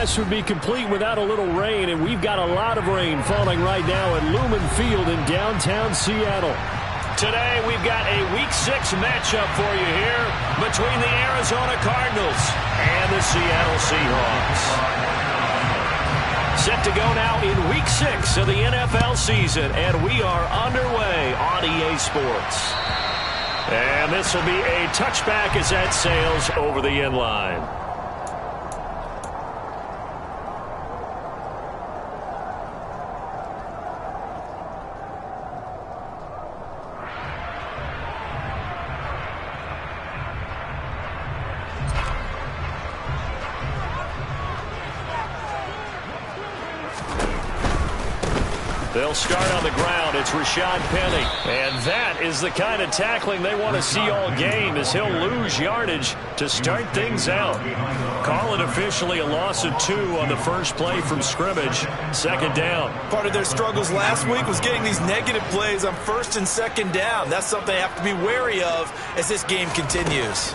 broadcast would be complete without a little rain, and we've got a lot of rain falling right now at Lumen Field in downtown Seattle. Today, we've got a Week 6 matchup for you here between the Arizona Cardinals and the Seattle Seahawks. Set to go now in Week 6 of the NFL season, and we are underway on EA Sports. And this will be a touchback as that sails over the end line. They'll start on the ground. It's Rashad Penny. And that is the kind of tackling they want to see all game, as he'll lose yardage to start things out. Call it officially a loss of 2 on the first play from scrimmage. Second down. Part of their struggles last week was getting these negative plays on first and second down. That's something they have to be wary of as this game continues.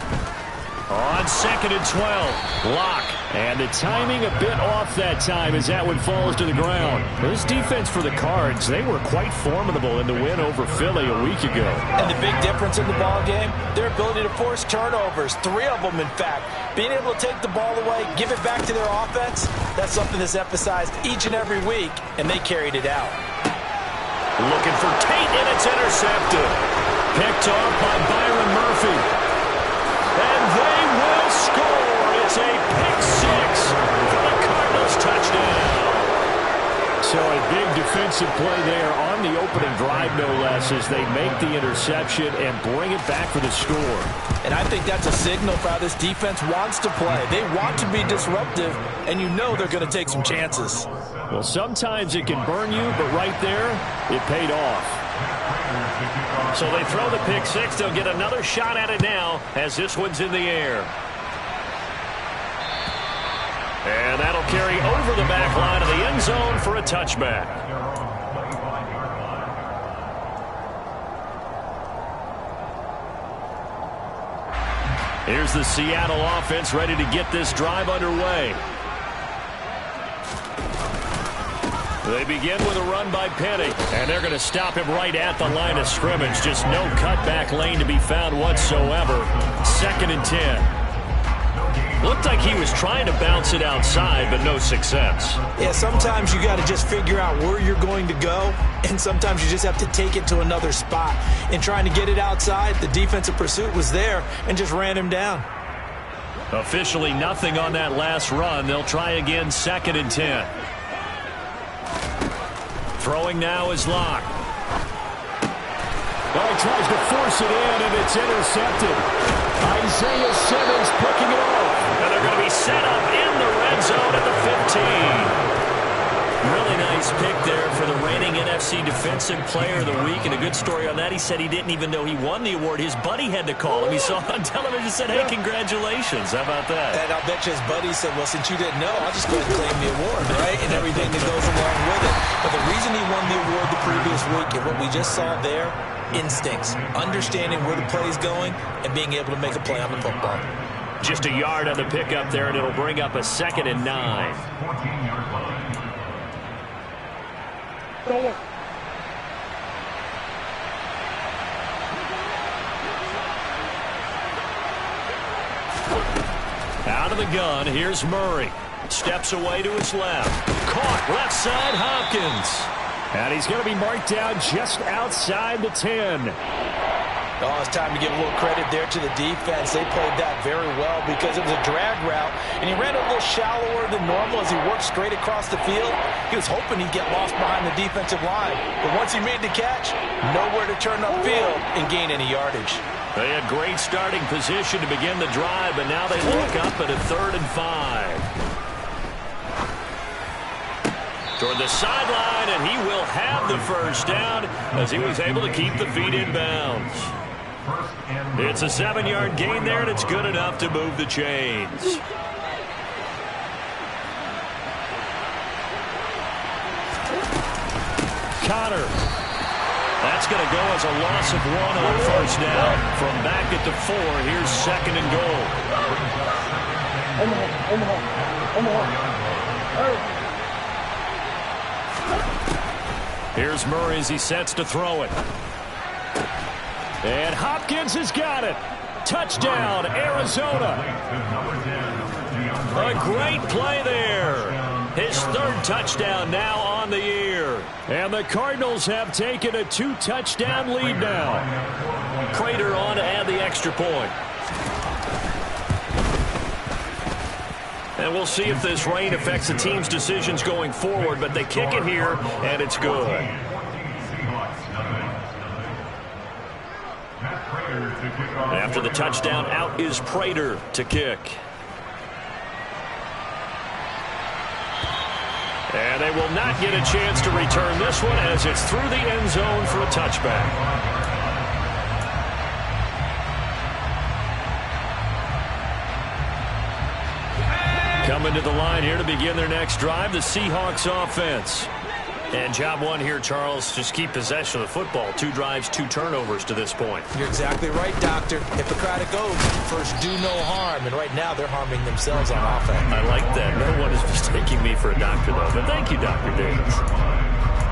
On 2nd and 12, Locke. And the timing a bit off that time as that one falls to the ground. This defense for the Cards, they were quite formidable in the win over Philly a week ago. And the big difference in the ball game, their ability to force turnovers, 3 of them in fact. Being able to take the ball away, give it back to their offense, that's something that's emphasized each and every week, and they carried it out. Looking for Tate, and it's intercepted. Picked off by Byron Murphy. And they will score. It's a pick 6 for the Cardinals touchdown. So a big defensive play there on the opening drive, no less, as they make the interception and bring it back for the score. And I think that's a signal for how this defense wants to play. They want to be disruptive, and you know they're going to take some chances. Well, sometimes it can burn you, but right there, it paid off. So they throw the pick 6. They'll get another shot at it now as this one's in the air. And that'll carry over the back line of the end zone for a touchback. Here's the Seattle offense ready to get this drive underway. They begin with a run by Penny, and they're going to stop him right at the line of scrimmage. Just no cutback lane to be found whatsoever. 2nd and 10. Looked like he was trying to bounce it outside, but no success. Yeah, sometimes you got to just figure out where you're going to go, and sometimes you just have to take it to another spot. In trying to get it outside, the defensive pursuit was there and just ran him down. Officially nothing on that last run. They'll try again, 2nd and 10. Throwing now is Locke. Well, he tries to force it in, and it's intercepted. Isaiah Simmons picking it off. And they're going to be set up in the red zone at the 15. Really nice pick there for the reigning NFC Defensive Player of the Week. And a good story on that, he said he didn't even know he won the award. His buddy had to call him. He saw it on television and said, hey, congratulations. How about that? And I'll bet you his buddy said, well, since you didn't know, I'll just go ahead and claim the award, right? And everything that goes along with it. But the reason he won the award the previous week and what we just saw there, instincts, understanding where the play is going and being able to make a play on the football. Just a yard on the pickup there, and it'll bring up a 2nd and 9. Out of the gun, here's Murray. Steps away to his left. Caught left side, Hopkins. And he's going to be marked down just outside the 10. Oh, it's time to give a little credit there to the defense. They played that very well because it was a drag route, and he ran a little shallower than normal as he worked straight across the field. He was hoping he'd get lost behind the defensive line, but once he made the catch, nowhere to turn upfield and gain any yardage. They had great starting position to begin the drive, but now they look up at a 3rd and 5. Toward the sideline, and he will have the first down as he was able to keep the feet in bounds. It's a 7-yard gain there, and it's good enough to move the chains. Connor. That's going to go as a loss of 1 on first down. From back at the 4, here's 2nd and goal. Here's Murray as he sets to throw it. And Hopkins has got it. Touchdown, Arizona. A great play there. His third touchdown now on the year. And the Cardinals have taken a 2-touchdown lead now. Prater on to add the extra point. And we'll see if this rain affects the team's decisions going forward, but they kick it here, and it's good. After the touchdown, out is Prater to kick. And they will not get a chance to return this one as it's through the end zone for a touchback. Coming to the line here to begin their next drive, the Seahawks offense. And job one here, Charles, just keep possession of the football. 2 drives, 2 turnovers to this point. You're exactly right, Doctor. Hippocratic oath, first do no harm. And right now they're harming themselves on offense. I like that. No one is mistaking me for a doctor, though. But thank you, Dr. Davis.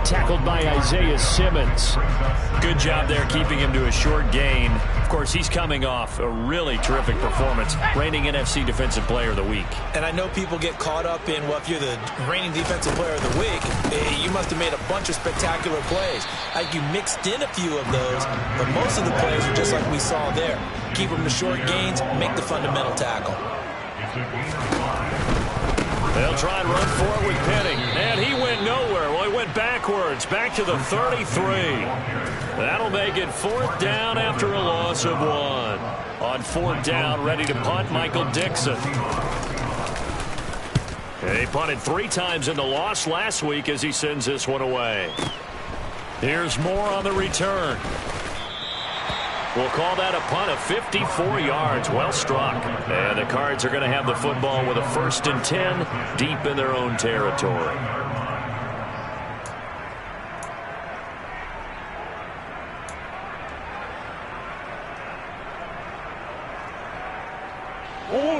Tackled by Isaiah Simmons. Good job there keeping him to a short gain. Of course, he's coming off a really terrific performance, reigning NFC Defensive Player of the Week. And I know people get caught up in, well, if you're the reigning Defensive Player of the Week, you must have made a bunch of spectacular plays. Like you mixed in a few of those, but most of the plays are just like we saw there. Keep them to short gains, make the fundamental tackle. They'll try and run for it with Penning. And he went nowhere. Well, he went backwards, back to the 33. That'll make it 4th down after a loss of 1. On 4th down, ready to punt, Michael Dixon. He punted 3 times in the loss last week as he sends this one away. Here's Moore on the return. We'll call that a punt of 54 yards. Well struck. And the Cards are going to have the football with a 1st and 10 deep in their own territory.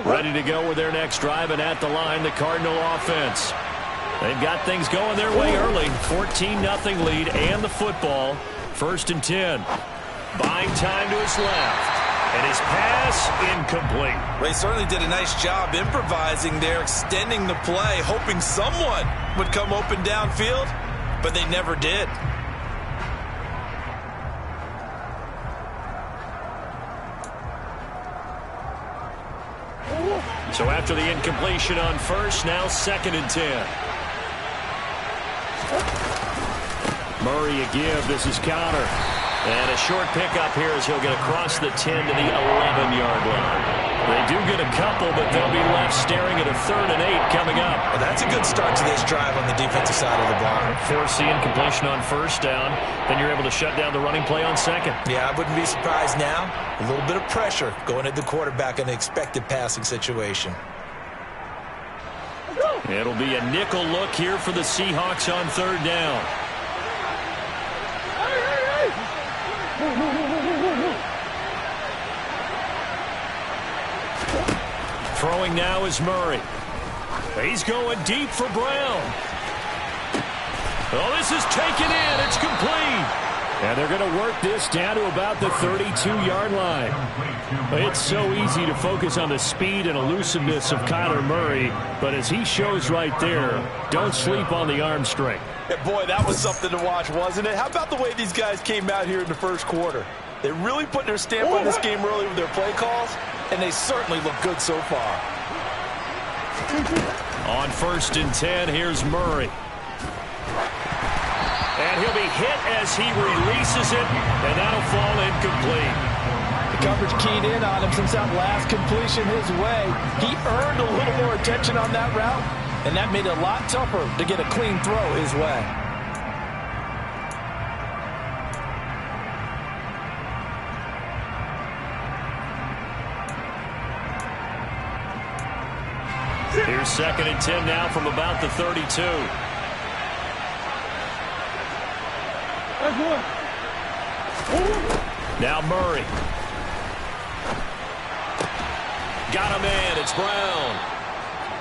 Ready to go with their next drive, and at the line, the Cardinal offense. They've got things going their way early. 14-0 lead and the football. 1st and 10. Buying time to his left. And his pass incomplete. They certainly did a nice job improvising there, extending the play, hoping someone would come open downfield, but they never did. So after the incompletion on 1st, now 2nd and 10. Murray a give. This is Connor. And a short pickup here as he'll get across the 10 to the 11-yard line. They do get a couple, but they'll be left staring at a 3rd and 8 coming up. Well, that's a good start to this drive on the defensive side of the ball. Force the incompletion on 1st down. Then you're able to shut down the running play on 2nd. Yeah, I wouldn't be surprised now. A little bit of pressure going at the quarterback in the expected passing situation. It'll be a nickel look here for the Seahawks on 3rd down. Throwing now is Murray. He's going deep for Brown. Oh, this is taken in. It's complete. And they're going to work this down to about the 32-yard line. It's so easy to focus on the speed and elusiveness of Kyler Murray, but as he shows right there, don't sleep on the arm strength. Yeah, boy, that was something to watch, wasn't it? How about the way these guys came out here in the 1st quarter? They really put their stamp on this game early with their play calls, and they certainly look good so far. On 1st and 10, here's Murray. And he'll be hit as he releases it, and that'll fall incomplete. The coverage keyed in on him since that last completion his way. He earned a little more attention on that route, and that made it a lot tougher to get a clean throw his way. Here's 2nd and 10 now from about the 32. Now Murray. Got a man. It's Brown.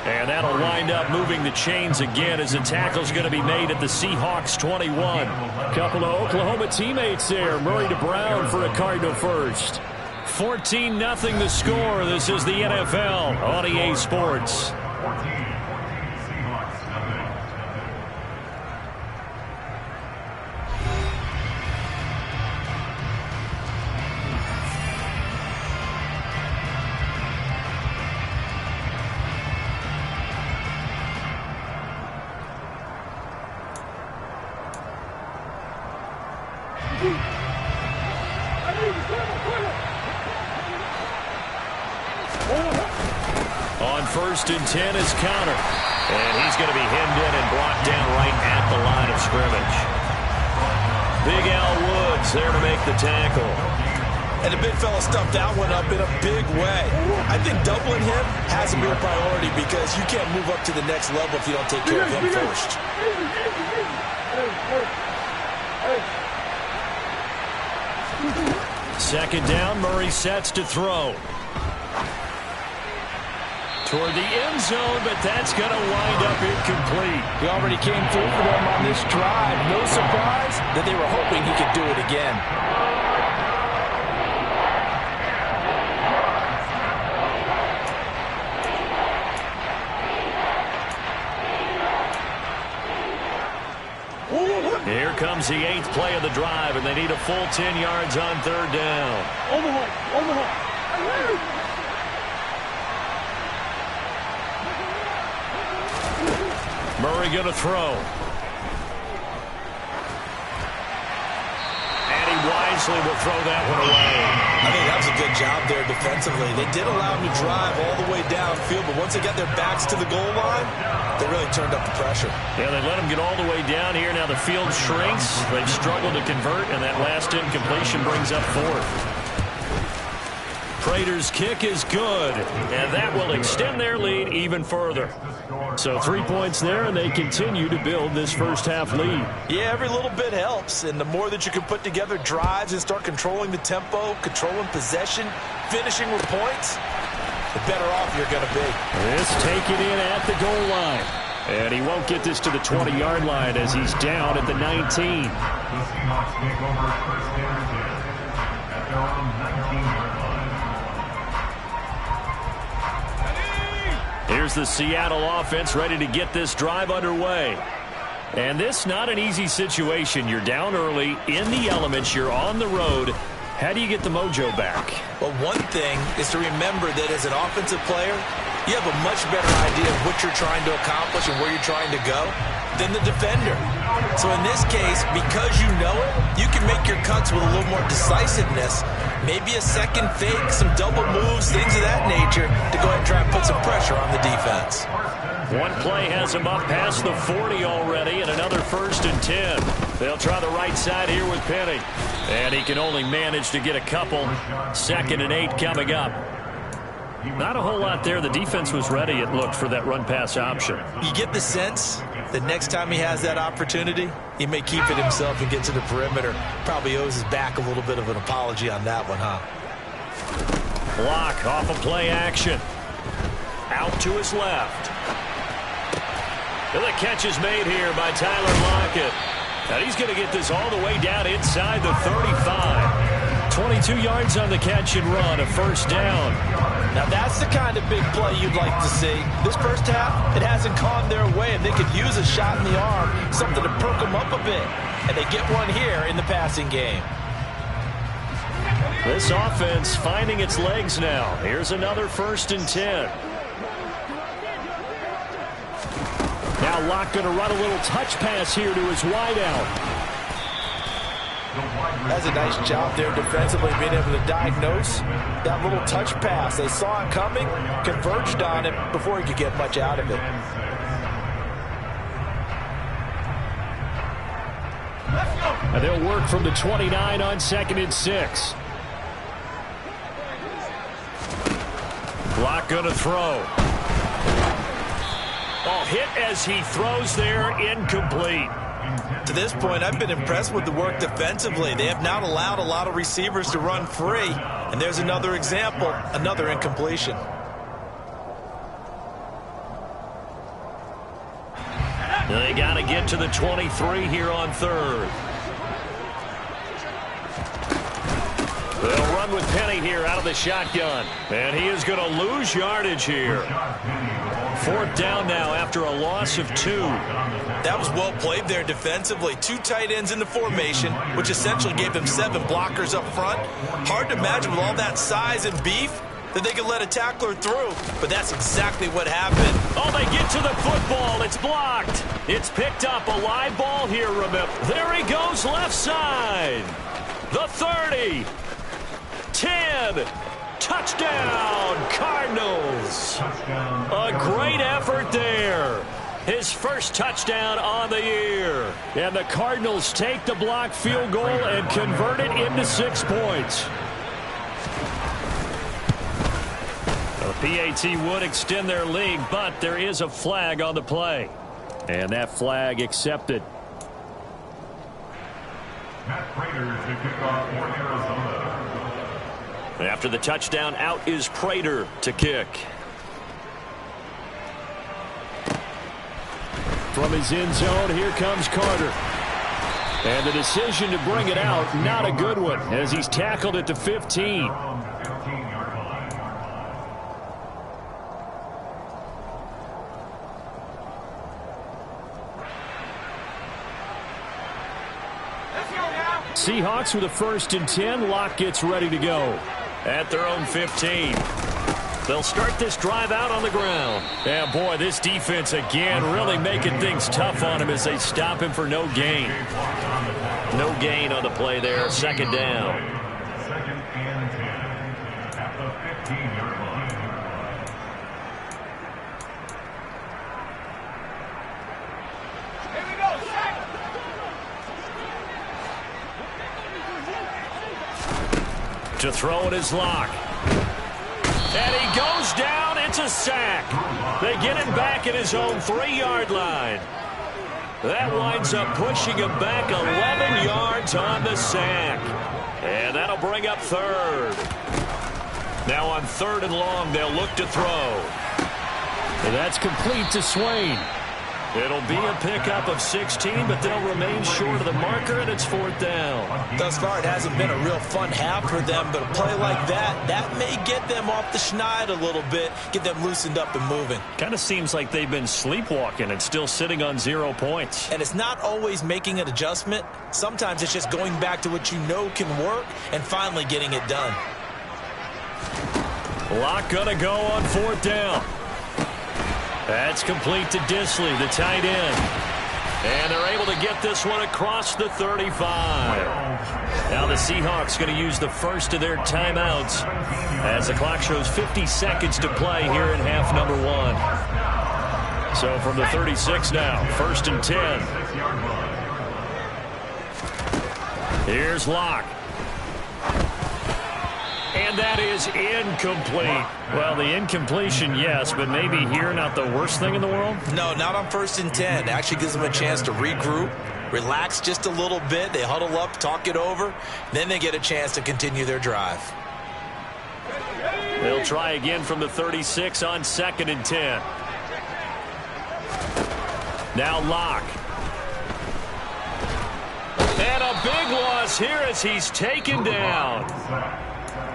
And that'll wind up moving the chains again as the tackle's going to be made at the Seahawks 21. Couple of Oklahoma teammates there. Murray to Brown for a Cardinal first. 14-0 the score. This is the NFL on EA Sports. On 1st and 10 is Counter. And he's going to be hemmed in and brought down right at the line of scrimmage. Big Al Woods there to make the tackle. And the big fella stuffed that one up in a big way. I think doubling him has to be a priority because you can't move up to the next level if you don't take care of him first. Second down, Murray sets to throw. Toward the end zone, but that's going to wind up incomplete. He already came through for them on this drive. No surprise that they were hoping he could do it again. Here comes the 8th play of the drive, and they need a full 10 yards on 3rd down. Murray going to throw. And he wisely will throw that one away. I think that was a good job there defensively. They did allow him to drive all the way downfield, but once they got their backs to the goal line, they really turned up the pressure. Yeah, they let him get all the way down here. Now the field shrinks. They've struggled to convert, and that last incompletion brings up 4th. Prater's kick is good, and that will extend their lead even further. So 3 points there, and they continue to build this first half lead. Yeah, every little bit helps, and the more that you can put together drives and start controlling the tempo, controlling possession, finishing with points, the better off you're going to be. This taken in at the goal line. And he won't get this to the 20-yard line as he's down at the 19. Here's the Seattle offense ready to get this drive underway. And this not an easy situation. You're down early, in the elements, you're on the road. How do you get the mojo back? Well, one thing is to remember that as an offensive player, you have a much better idea of what you're trying to accomplish and where you're trying to go than the defender. So in this case, because you know it, you can make your cuts with a little more decisiveness. Maybe a second fake, some double moves, things of that nature to go ahead and try and put some pressure on the defense. One play has him up past the 40 already, and another 1st and 10. They'll try the right side here with Penny. And he can only manage to get a couple. 2nd and 8 coming up. Not a whole lot there. The defense was ready, it looked, for that run-pass option. You get the sense that next time he has that opportunity, he may keep it himself and get to the perimeter. Probably owes his back a little bit of an apology on that one, huh? Block off of play action. Out to his left. And the catch is made here by Tyler Lockett. And he's going to get this all the way down inside the 35. 22 yards on the catch and run, a 1st down. Now that's the kind of big play you'd like to see. This first half, it hasn't gone their way, and they could use a shot in the arm, something to perk them up a bit. And they get one here in the passing game. This offense finding its legs now. Here's another 1st and 10. Now Locke going to run a little touch pass here to his wideout. That's a nice job there defensively, being able to diagnose that little touch pass. They saw it coming, converged on it before he could get much out of it. And they'll work from the 29 on 2nd and 6. Locke going to throw. Oh, hit as he throws there, incomplete. To this point, I've been impressed with the work defensively. They have not allowed a lot of receivers to run free. And there's another example, another incompletion. They got to get to the 23 here on third. They'll run with Penny here out of the shotgun. And he is going to lose yardage here. Fourth down now after a loss of 2. That was well played there defensively. 2 tight ends in the formation, which essentially gave them 7 blockers up front. Hard to imagine with all that size and beef that they could let a tackler through, but that's exactly what happened. Oh, they get to the football. It's blocked. It's picked up. A live ball here, remember. There he goes left side. The 30. 10. Touchdown, Cardinals. A great effort there. His first touchdown on the year. And the Cardinals take the block field goal and convert it into 6 points. The PAT would extend their lead, but there is a flag on the play. And that flag accepted. Matt Prater to kick off for Arizona. After the touchdown, out is Prater to kick. From his end zone, here comes Carter. And the decision to bring it out, not a good one, as he's tackled at the 15. Seahawks with a 1st and 10. Locke gets ready to go at their own 15. They'll start this drive out on the ground. And boy, this defense again really making things tough on him as they stop him for no gain. No gain on the play there. 2nd down. 2nd and 10 at the 15-yard line. Here we go, to throw it is Locke. And he goes down. It's a sack. They get him back at his own 3-yard line. That winds up pushing him back 11 yards on the sack. And that'll bring up 3rd. Now on 3rd and long, they'll look to throw. And that's complete to Swain. It'll be a pickup of 16, but they'll remain short of the marker, and it's 4th down. Thus far, it hasn't been a real fun half for them, but a play like that may get them off the schneid a little bit, get them loosened up and moving. Kind of seems like they've been sleepwalking and still sitting on 0 points. And it's not always making an adjustment. Sometimes it's just going back to what you know can work and finally getting it done. Locke gonna go on 4th down. That's complete to Disley, the tight end. And they're able to get this one across the 35. Now the Seahawks going to use the first of their timeouts as the clock shows 50 seconds to play here in half number 1. So from the 36 now, 1st and 10. Here's Locke. And that is incomplete. Well, the incompletion, yes, but maybe here not the worst thing in the world? No, not on 1st and 10. It actually gives them a chance to regroup, relax just a little bit. They huddle up, talk it over. Then they get a chance to continue their drive. They'll try again from the 36 on 2nd and 10. Now Locke. And a big loss here as he's taken down.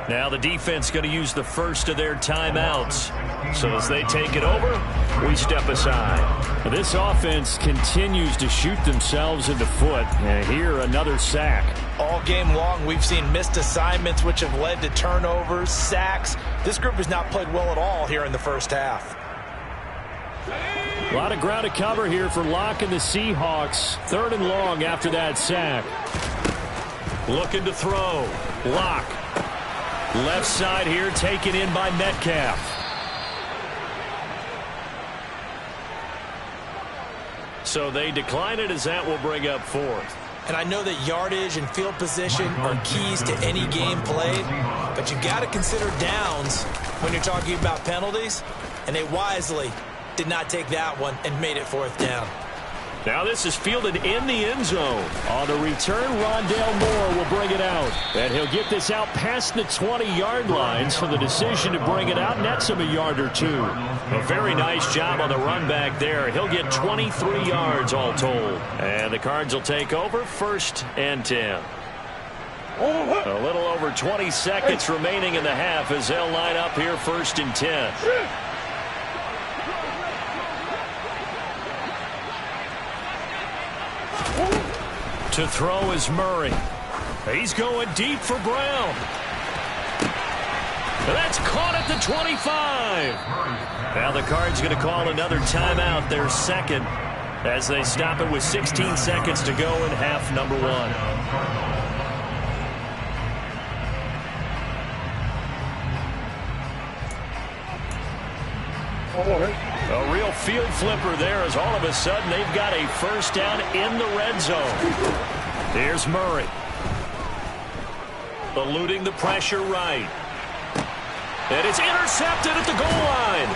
Now the defense going to use the first of their timeouts. So as they take it over, we step aside. This offense continues to shoot themselves in the foot. And here another sack. All game long, we've seen missed assignments which have led to turnovers, sacks. This group has not played well at all here in the first half. A lot of ground to cover here for Locke and the Seahawks. 3rd and long after that sack. Looking to throw. Locke. Left side here taken in by Metcalf. So they decline it as that will bring up 4th. And I know that yardage and field position are keys to any game played, but you got to consider downs when you're talking about penalties, and they wisely did not take that one and made it 4th down. Now this is fielded in the end zone. On the return, Rondale Moore will bring it out. And he'll get this out past the 20-yard line, so the decision to bring it out nets him a yard or two. A very nice job on the run back there. He'll get 23 yards all told. And the Cards will take over 1st and 10. A little over 20 seconds remaining in the half as they'll line up here 1st and 10. To throw is Murray. He's going deep for Brown. That's caught at the 25. Now the Cards going to call another timeout, their second, as they stop it with 16 seconds to go in half number 1. A real field flipper there, as all of a sudden they've got a first down in the red zone. Here's Murray. Eluding the pressure right. And it's intercepted at the goal line.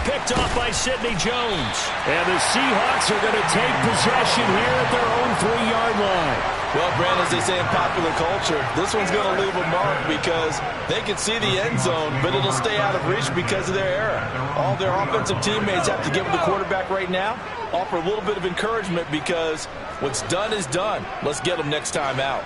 Picked off by Sidney Jones. And the Seahawks are going to take possession here at their own 3-yard line. Well, Brandon, as they say in popular culture, this one's going to leave a mark because they can see the end zone, but it'll stay out of reach because of their error. All their offensive teammates have to give the quarterback right now, offer a little bit of encouragement because what's done is done. Let's get them next time out.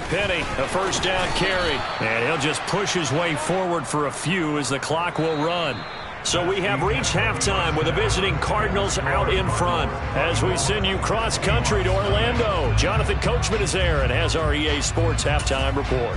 Penny, a first down carry. And he'll just push his way forward for a few as the clock will run. So we have reached halftime with the visiting Cardinals out in front. As we send you cross-country to Orlando, Jonathan Coachman is there and has our EA Sports halftime report.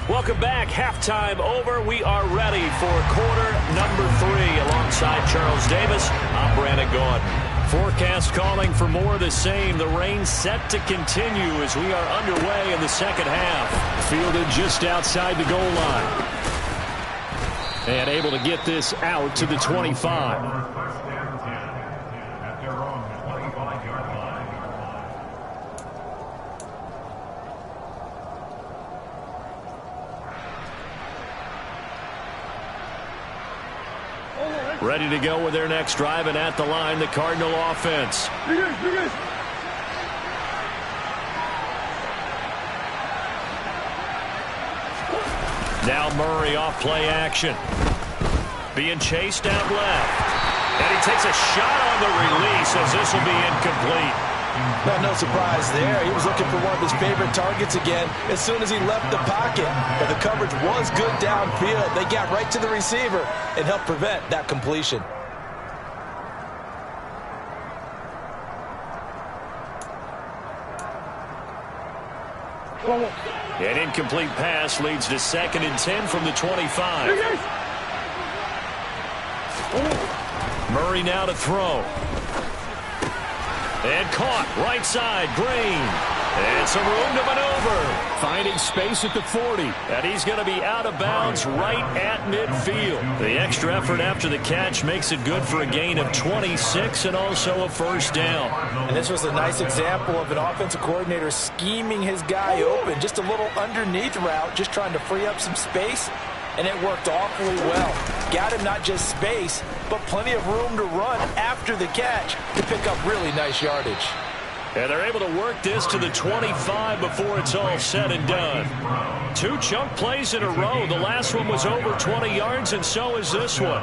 Welcome back. Halftime over. We are ready for quarter number 3 alongside Charles Davis. I'm Brandon Gordon. Forecast calling for more of the same. The rain set to continue as we are underway in the second half. Fielded just outside the goal line. And able to get this out to the 25. Ready to go with their next drive, and at the line, the Cardinal offense. Now Murray off play action. Being chased out left. And he takes a shot on the release as this will be incomplete. Well, no surprise there. He was looking for one of his favorite targets again as soon as he left the pocket. But the coverage was good downfield. They got right to the receiver and helped prevent that completion. An incomplete pass leads to 2nd and 10 from the 25. Murray now to throw. And caught right side, Green. And some room to maneuver. Finding space at the 40. And he's going to be out of bounds right at midfield. The extra effort after the catch makes it good for a gain of 26 and also a first down. And this was a nice example of an offensive coordinator scheming his guy open. Just a little underneath route, just trying to free up some space. And it worked awfully well. Got him not just space, but plenty of room to run after the catch to pick up really nice yardage. And they're able to work this to the 25 before it's all said and done. 2 chunk plays in a row. The last one was over 20 yards, and so is this one.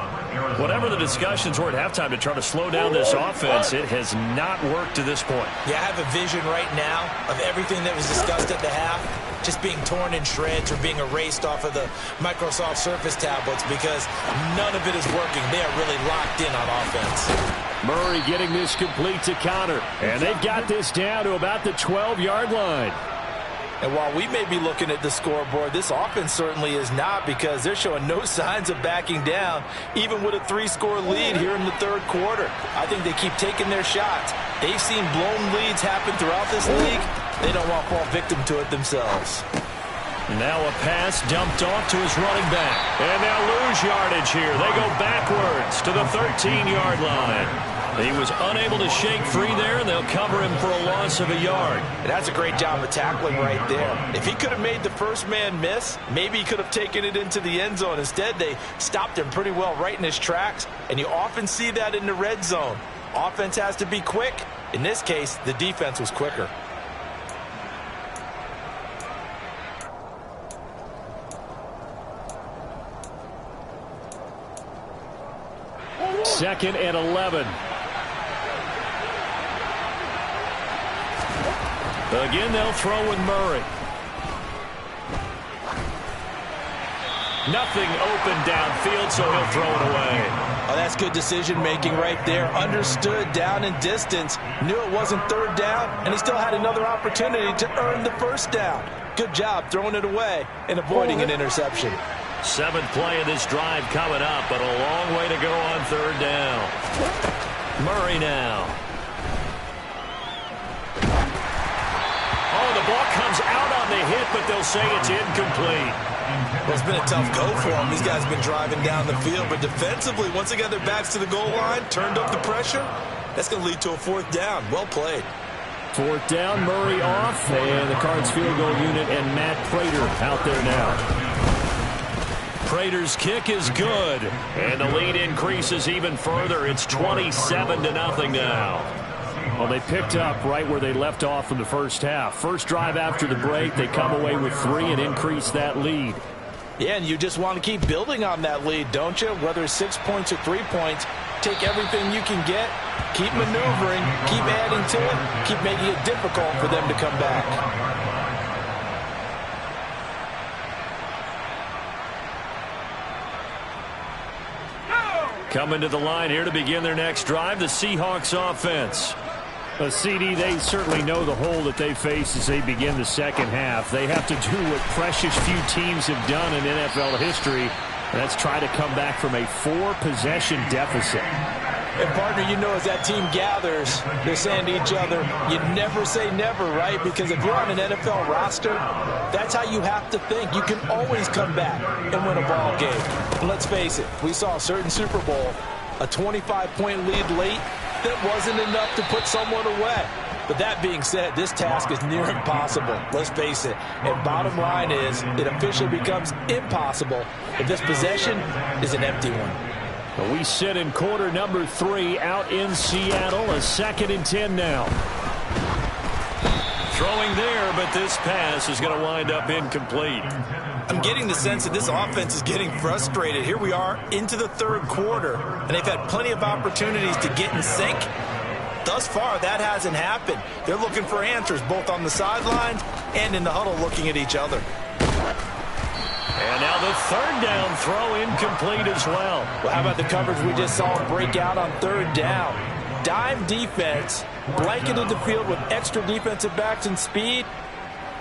Whatever the discussions were at halftime to try to slow down this offense, it has not worked to this point. Yeah, I have a vision right now of everything that was discussed at the half just being torn in shreds or being erased off of the Microsoft Surface tablets because none of it is working. They are really locked in on offense. Murray getting this complete to Connor. And they've got this down to about the 12-yard line. And while we may be looking at the scoreboard, this offense certainly is not because they're showing no signs of backing down, even with a 3-score lead here in the third quarter. I think they keep taking their shots. They've seen blown leads happen throughout this league. They don't want to fall victim to it themselves. Now a pass dumped off to his running back. And they'll lose yardage here. They go backwards to the 13-yard line. He was unable to shake free there, and they'll cover him for a loss of a yard. And that's a great job of tackling right there. If he could have made the first man miss, maybe he could have taken it into the end zone. Instead, they stopped him pretty well right in his tracks, and you often see that in the red zone. Offense has to be quick. In this case, the defense was quicker. Second and 11. Again, they'll throw with Murray. Nothing open downfield, so he'll throw it away. Oh, that's good decision-making right there. Understood down and distance. Knew it wasn't third down, and he still had another opportunity to earn the first down. Good job throwing it away and avoiding an interception. Seventh play of this drive coming up, but a long way to go on third down. Murray now. Oh, the ball comes out on the hit, but they'll say it's incomplete. Well, it's been a tough go for them. These guys have been driving down the field, but defensively, once they got their backs to the goal line, turned up the pressure, that's going to lead to a fourth down. Well played. Fourth down, Murray off, and the Cards field goal unit and Matt Prater out there now. Prater's kick is good, and the lead increases even further. It's 27-0 now. Well, they picked up right where they left off in the first half. First drive after the break, they come away with 3 and increase that lead. Yeah, and you just want to keep building on that lead, don't you? Whether it's 6 points or 3 points, take everything you can get, keep maneuvering, keep adding to it, keep making it difficult for them to come back. Coming to the line here to begin their next drive, the Seahawks offense. A CD, they certainly know the hole that they face as they begin the second half. They have to do what precious few teams have done in NFL history, and that's try to come back from a 4-possession deficit. And, partner, you know as that team gathers, they're saying to each other, you never say never, right? Because if you're on an NFL roster, that's how you have to think. You can always come back and win a ball game. And let's face it, we saw a certain Super Bowl, a 25-point lead late, that wasn't enough to put someone away. But that being said, this task is near impossible. Let's face it. And bottom line is, it officially becomes impossible if this possession is an empty one. We sit in quarter number 3 out in Seattle. A 2nd and 10 now. Throwing there, but this pass is going to wind up incomplete. I'm getting the sense that this offense is getting frustrated. Here we are into the third quarter, and they've had plenty of opportunities to get in sync. Thus far, that hasn't happened. They're looking for answers both on the sidelines and in the huddle looking at each other. And now the third down throw incomplete as well. Well, how about the coverage we just saw him break out on third down? Dime defense, blanketed the field with extra defensive backs and speed,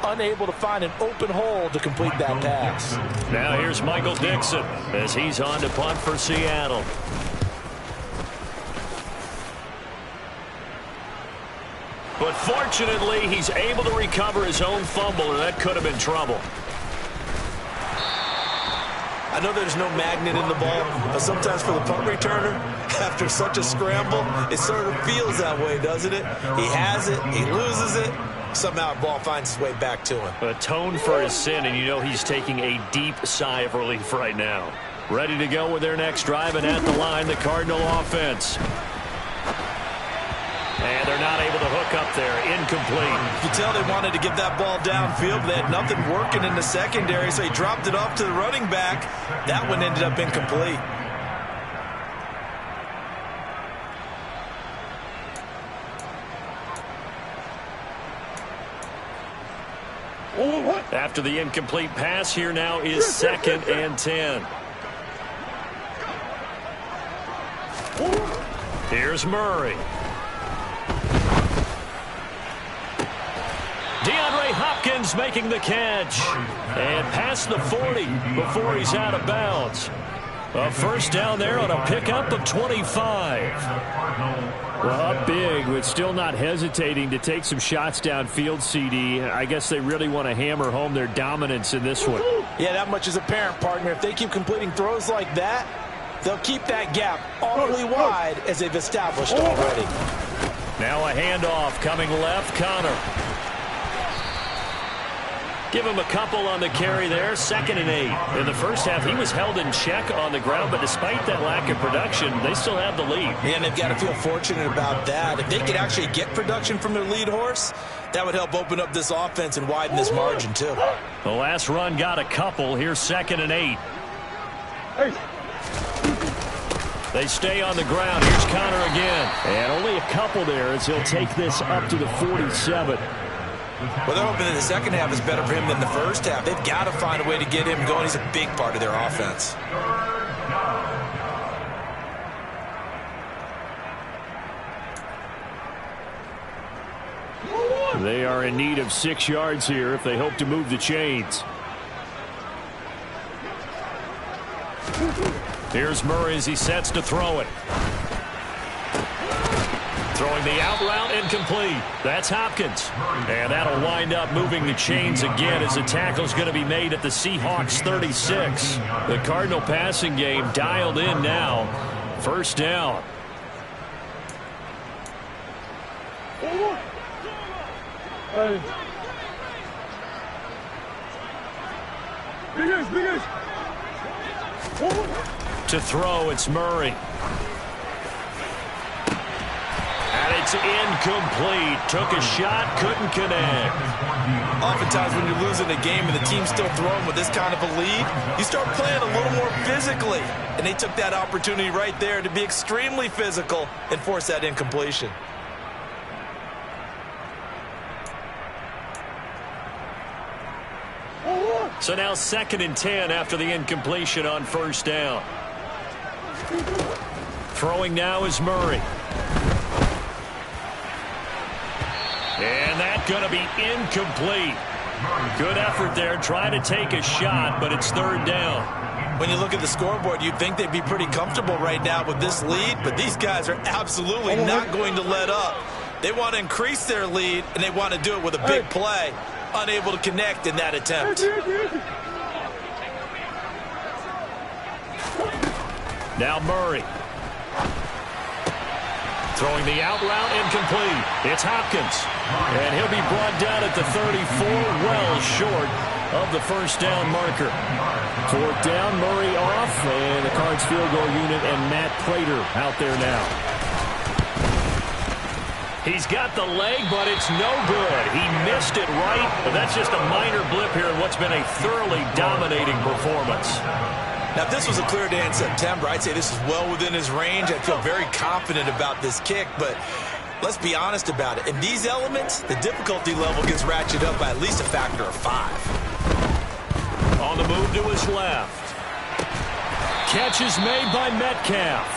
unable to find an open hole to complete that pass. Now here's Michael Dixon as he's on to punt for Seattle. But fortunately, he's able to recover his own fumble, or that could have been trouble. I know there's no magnet in the ball, but sometimes for the punt returner, after such a scramble, it sort of feels that way, doesn't it? He has it, he loses it, somehow the ball finds its way back to him. Atoned for his sin, and you know he's taking a deep sigh of relief right now. Ready to go with their next drive, and at the line, the Cardinal offense. And they're not able to hook up there. Incomplete. You can tell they wanted to get that ball downfield, but they had nothing working in the secondary, so he dropped it off to the running back. That one ended up incomplete. After the incomplete pass, here now is 2nd and 10. Here's Murray. DeAndre Hopkins making the catch. And past the 40 before he's out of bounds. A first down there on a pickup of 25. Well, up big, but still not hesitating to take some shots downfield, CD. I guess they really want to hammer home their dominance in this one. Yeah, that much is apparent, partner. If they keep completing throws like that, They'll keep that gap awfully wide as they've established already. Now a handoff coming left, Connor. Give him a couple on the carry there, 2nd and 8. In the first half, he was held in check on the ground, but despite that lack of production, they still have the lead. And they've got to feel fortunate about that. If they could actually get production from their lead horse, that would help open up this offense and widen this margin, too. The last run got a couple. Here's 2nd and 8. They stay on the ground. Here's Connor again. And only a couple there as he'll take this up to the 47. Well, they're hoping that the second half is better for him than the first half. They've got to find a way to get him going. He's a big part of their offense. They are in need of 6 yards here if they hope to move the chains. Here's Murray as he sets to throw it. Throwing the out route, incomplete. That's Hopkins. And that'll wind up moving the chains again as the tackle's going to be made at the Seahawks 36. The Cardinal passing game dialed in now. 1st down. To throw, it's Murray. And it's incomplete. Took a shot, couldn't connect. Oftentimes when you're losing a game and the team's still throwing with this kind of a lead, you start playing a little more physically. And they took that opportunity right there to be extremely physical and force that incompletion. So now 2nd and 10 after the incompletion on 1st down. Throwing now is Murray. And that's going to be incomplete. Good effort there, trying to take a shot, but it's 3rd down. When you look at the scoreboard, you'd think they'd be pretty comfortable right now with this lead, but these guys are absolutely not going to let up. They want to increase their lead, and they want to do it with a big play. Unable to connect in that attempt. Now Murray. Throwing the out route, incomplete. It's Hopkins. And he'll be brought down at the 34, well short of the 1st down marker. 4th down, Murray off, and the Cards field goal unit and Matt Prater out there now. He's got the leg, but it's no good. He missed it right, but that's just a minor blip here in what's been a thoroughly dominating performance. Now, if this was a clear day in September, I'd say this is well within his range. I feel very confident about this kick, but let's be honest about it. In these elements, the difficulty level gets ratcheted up by at least a factor of 5. On the move to his left. Catch is made by Metcalf.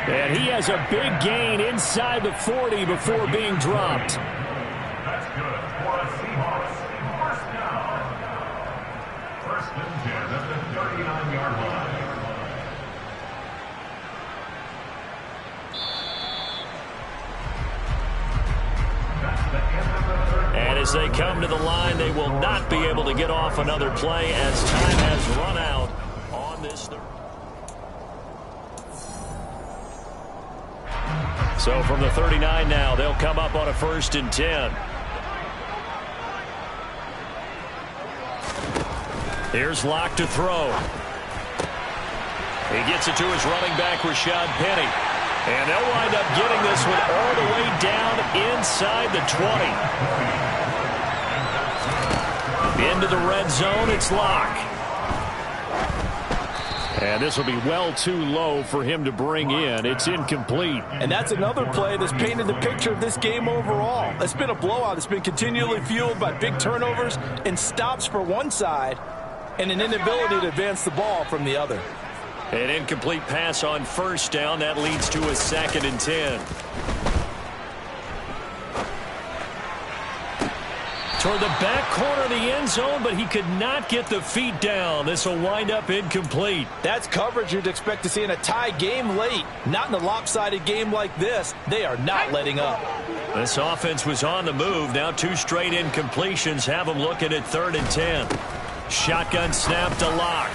And he has a big gain inside the 40 before being dropped. That's good for a Seahawks 1st down. 1st and 10 at the 39-yard line. That's the end of the 3rd. And as they come to the line, they will not be able to get off another play as time has run out on this 3rd. So from the 39 now, they'll come up on a 1st and 10. Here's Locke to throw. He gets it to his running back, Rashad Penny. And they'll wind up getting this one all the way down inside the 20. Into the red zone, it's Locke. And this will be well too low for him to bring in. It's incomplete. And that's another play that's painted the picture of this game overall. It's been a blowout. It's been continually fueled by big turnovers and stops for one side and an inability to advance the ball from the other. An incomplete pass on 1st down. That leads to a 2nd and 10. Toward the back corner of the end zone, but he could not get the feet down. This will wind up incomplete. That's coverage you'd expect to see in a tie game late. Not in a lopsided game like this. They are not letting up. This offense was on the move. Now 2 straight incompletions have them looking at 3rd and 10. Shotgun snap to Locke.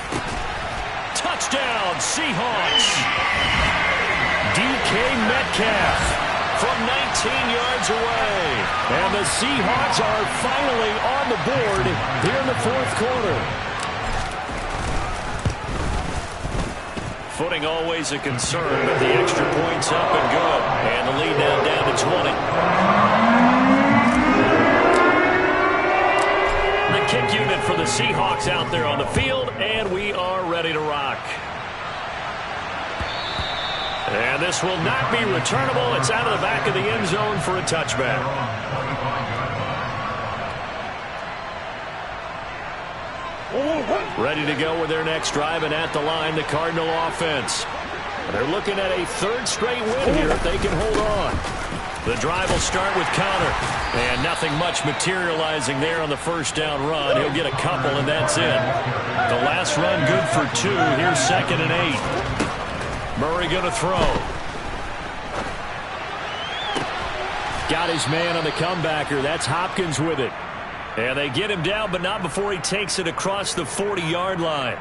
Touchdown, Seahawks. DK Metcalf from 19 yards away. And the Seahawks are finally on the board here in the fourth quarter. Footing always a concern, but the extra point's up and good. And the lead now down to 20. The kick unit for the Seahawks out there on the field, and we are ready to rock. And this will not be returnable. It's out of the back of the end zone for a touchback. Ready to go with their next drive, and at the line, the Cardinal offense. They're looking at a third straight win here if they can hold on. The drive will start with Connor, and nothing much materializing there on the first down run. He'll get a couple, and that's it. The last run good for 2. Here's 2nd and 8. Murray going to throw. Got his man on the comebacker. That's Hopkins with it. And they get him down, but not before he takes it across the 40-yard line.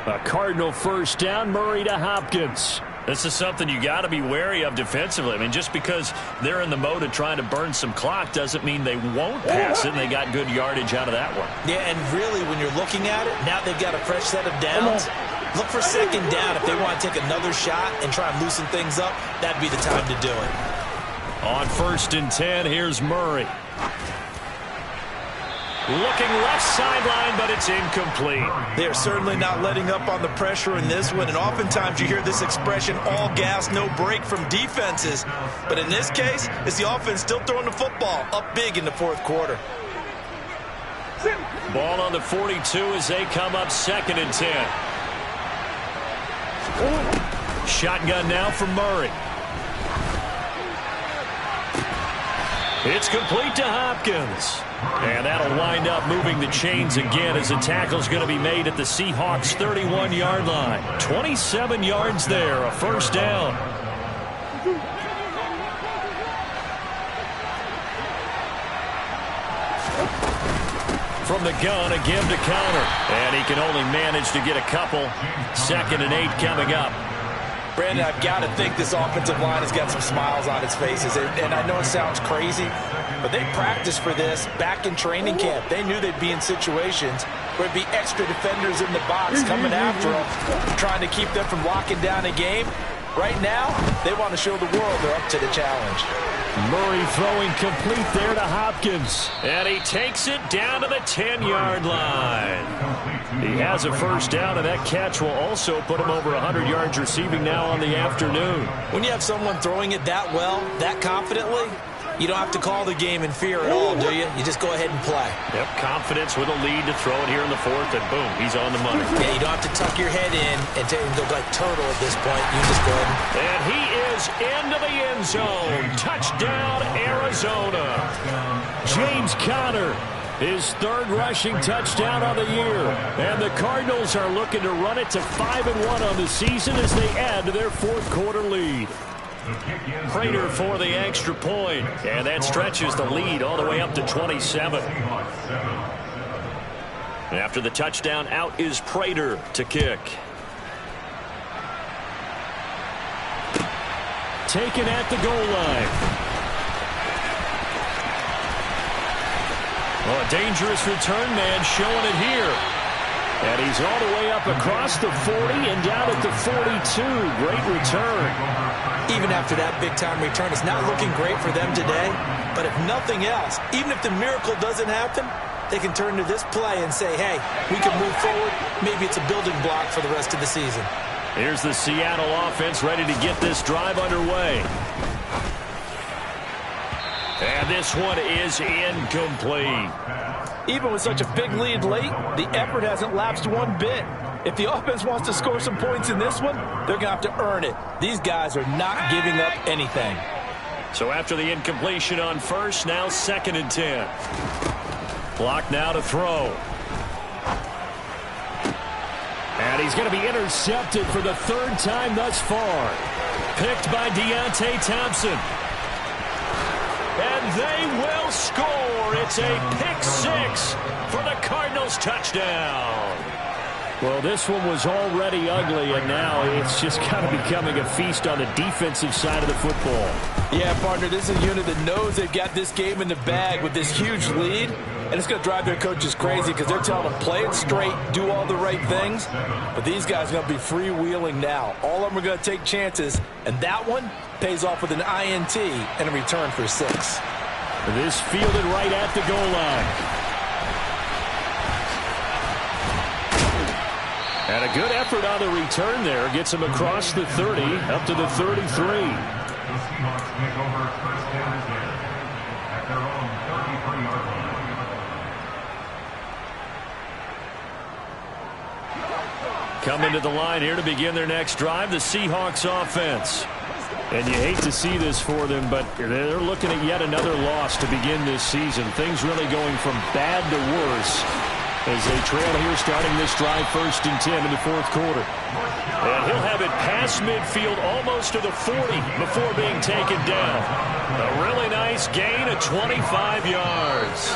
A Cardinal first down, Murray to Hopkins. This is something you got to be wary of defensively. I mean, just because they're in the mode of trying to burn some clock doesn't mean they won't pass it, and they got good yardage out of that one. Yeah, and really, when you're looking at it, now they've got a fresh set of downs. Look for 2nd down. If they want to take another shot and try and loosen things up, that'd be the time to do it. On 1st and 10, here's Murray. Looking left sideline, but it's incomplete. They are certainly not letting up on the pressure in this one, and oftentimes you hear this expression, all gas, no break from defenses. But in this case, it's the offense still throwing the football up big in the fourth quarter. Ball on the 42 as they come up 2nd and 10. Shotgun now for Murray. It's complete to Hopkins. And that'll wind up moving the chains again as the tackle's going to be made at the Seahawks' 31-yard line. 27 yards there, a first down. From the gun, again to Connor. And he can only manage to get a couple. 2nd and 8 coming up. Brandon, I've got to think this offensive line has got some smiles on its faces. And I know it sounds crazy, but they practiced for this back in training camp. They knew they'd be in situations where it'd be extra defenders in the box coming after them, trying to keep them from locking down a game. Right now, they want to show the world they're up to the challenge. Murray throwing complete there to Hopkins. And he takes it down to the 10-yard line. He has a first down, and that catch will also put him over 100 yards receiving now on the afternoon. When you have someone throwing it that well, that confidently, you don't have to call the game in fear at all, do you? You just go ahead and play. Yep, confidence with a lead to throw it here in the fourth, and boom, he's on the money. Yeah, you don't have to tuck your head in and go like turtle at this point. You just go ahead. And he is into the end zone. Touchdown, Arizona. James Conner, his 3rd rushing touchdown of the year. And the Cardinals are looking to run it to 5-1 on the season as they add to their fourth quarter lead. Prater for the extra point, and that stretches the lead all the way up to 27. After the touchdown, out is Prater to kick. Taken at the goal line. Well, a dangerous return man showing it here. And he's all the way up across the 40 and down at the 42. Great return. Even after that big-time return, it's not looking great for them today. But if nothing else, even if the miracle doesn't happen, they can turn to this play and say, hey, we can move forward. Maybe it's a building block for the rest of the season. Here's the Seattle offense ready to get this drive underway. And this one is incomplete. Even with such a big lead late, the effort hasn't lapsed one bit. If the offense wants to score some points in this one, they're going to have to earn it. These guys are not giving up anything. So after the incompletion on first, now 2nd and 10. Clock now to throw. And he's going to be intercepted for the 3rd time thus far. Picked by Deontay Thompson. And they will score. It's a pick 6 for the Cardinals touchdown. Well, this one was already ugly, and now it's just kind of becoming a feast on the defensive side of the football. Yeah, partner, this is a unit that knows they've got this game in the bag with this huge lead, and it's going to drive their coaches crazy because they're telling them, play it straight, do all the right things. But these guys are going to be freewheeling now. All of them are going to take chances, and that one pays off with an INT and a return for 6. This fielded right at the goal line. And a good effort on the return there. Gets him across the 30, up to the 33. The Seahawks take over first down and 10 at their own 33-yard line. Coming to the line here to begin their next drive, the Seahawks offense. And you hate to see this for them, but they're looking at yet another loss to begin this season. Things really going from bad to worse as they trail here starting this drive 1st and 10 in the 4th quarter. And he'll have it past midfield almost to the 40 before being taken down. A really nice gain of 25 yards.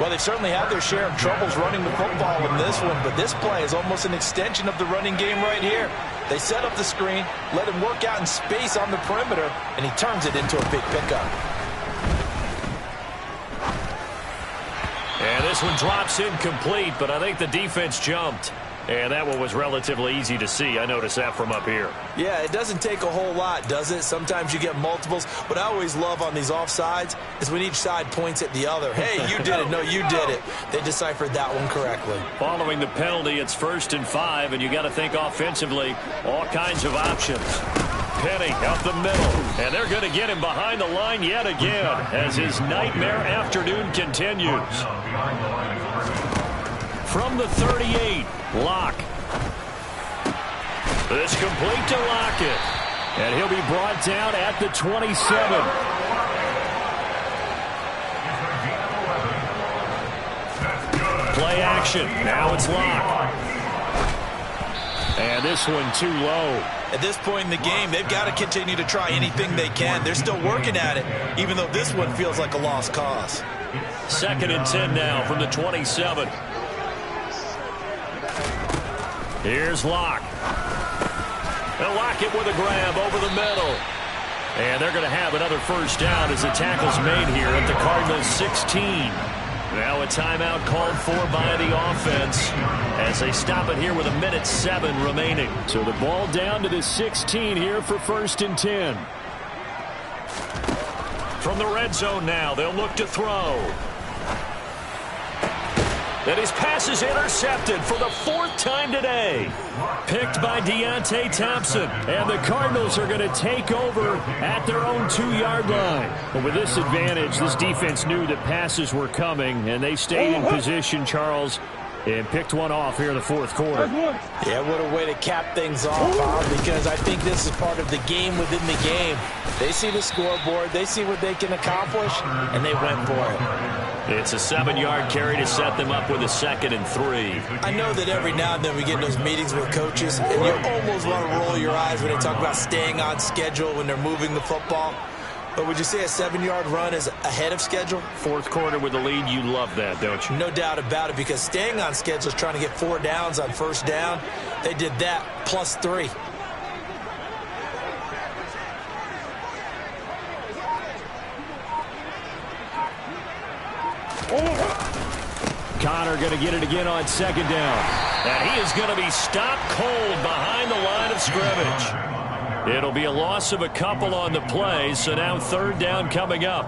Well, they certainly had their share of troubles running the football in this one, but this play is almost an extension of the running game right here. They set up the screen, let him work out in space on the perimeter, and he turns it into a big pickup. And this one drops incomplete, but I think the defense jumped. And that one was relatively easy to see. I noticed that from up here. Yeah, it doesn't take a whole lot, does it? Sometimes you get multiples. What I always love on these offsides is when each side points at the other. Hey, you did it. No, you did it. They deciphered that one correctly. Following the penalty, it's 1st and 5, and you got to think offensively, all kinds of options. Penny up the middle, and they're going to get him behind the line yet again as his nightmare afternoon continues. From the 38, Locke. This complete to Lockett, and he'll be brought down at the 27. Play action. Now it's Locke. And this one too low. At this point in the game, they've got to continue to try anything they can. They're still working at it, even though this one feels like a lost cause. 2nd and 10 now from the 27. Here's Locke. They'll lock it with a grab over the middle. And they're going to have another 1st down as the tackle's made here at the Cardinals' 16. Now a timeout called for by the offense as they stop it here with 1:07 remaining. So the ball down to the 16 here for 1st and 10. From the red zone now, they'll look to throw. And his pass is intercepted for the 4th time today. Picked by Deontay Thompson. And the Cardinals are going to take over at their own 2-yard line. But with this advantage, this defense knew that passes were coming, and they stayed in position, Charles, and picked one off here in the 4th quarter. Yeah, what a way to cap things off, Bob, because I think this is part of the game within the game. They see the scoreboard, they see what they can accomplish, and they went for it. It's a 7-yard carry to set them up with a 2nd and 3. I know that every now and then we get in those meetings with coaches, and you almost want to roll your eyes when they talk about staying on schedule when they're moving the football. But would you say a 7-yard run is ahead of schedule? 4th quarter with the lead, you love that, don't you? No doubt about it, because staying on schedule is trying to get 4 downs on 1st down. They did that plus 3. Connor going to get it again on 2nd down. And he is going to be stopped cold behind the line of scrimmage. It'll be a loss of a couple on the play, so now 3rd down coming up.